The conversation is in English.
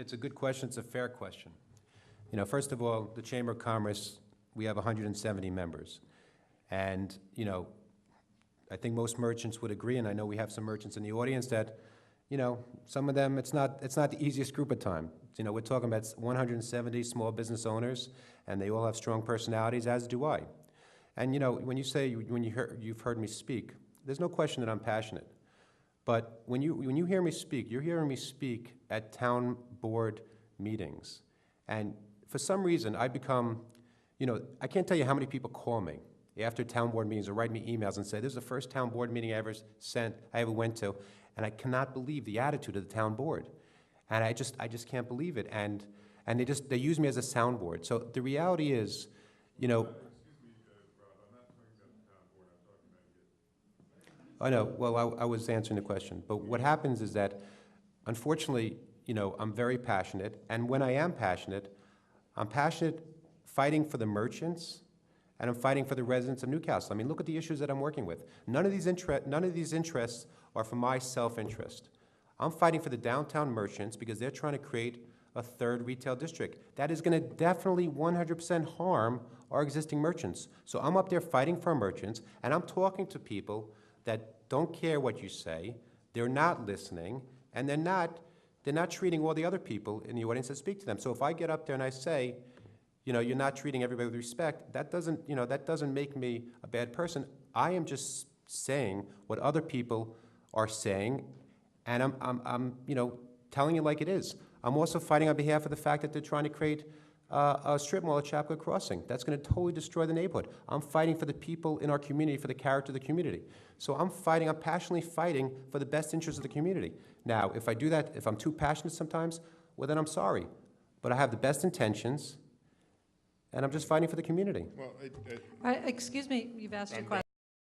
it's a good question. It's a fair question. You know, first of all, the Chamber of Commerce, we have 170 members. And, you know, I think most merchants would agree, and I know we have some merchants in the audience that, you know, some of them, it's not the easiest group of time. You know, we're talking about 170 small business owners, and they all have strong personalities, as do I. And, you know, when you say, you've heard me speak, there's no question that I'm passionate. But when you hear me speak, you're hearing me speak at town board meetings. And for some reason, I become, you know, I can't tell you how many people call me after town board meetings or write me emails and say, this is the first town board meeting I ever went to, and I cannot believe the attitude of the town board. And I just can't believe it. And they use me as a soundboard. So the reality is, you know. I know, well, I was answering the question. But what happens is that, unfortunately, you know, I'm very passionate. And when I am passionate, I'm passionate fighting for the merchants, and I'm fighting for the residents of Newcastle. I mean, look at the issues that I'm working with. None of these interests are for my self-interest. I'm fighting for the downtown merchants because they're trying to create a third retail district. That is going to definitely 100% harm our existing merchants. So I'm up there fighting for our merchants, and I'm talking to people that don't care what you say, they're not listening, and they're not treating all the other people in the audience that speak to them. So if I get up there and I say, you know, you're not treating everybody with respect, that doesn't make me a bad person. I am just saying what other people are saying, and I'm you know, telling it like it is. I'm also fighting on behalf of the fact that they're trying to create a strip mall at Chapel Crossing. That's going to totally destroy the neighborhood. I'm fighting for the people in our community, for the character of the community. So I'm passionately fighting for the best interests of the community. Now, if I do that, if I'm too passionate sometimes, well, then I'm sorry. But I have the best intentions, and I'm just fighting for the community. Well, Excuse me, you've asked your question.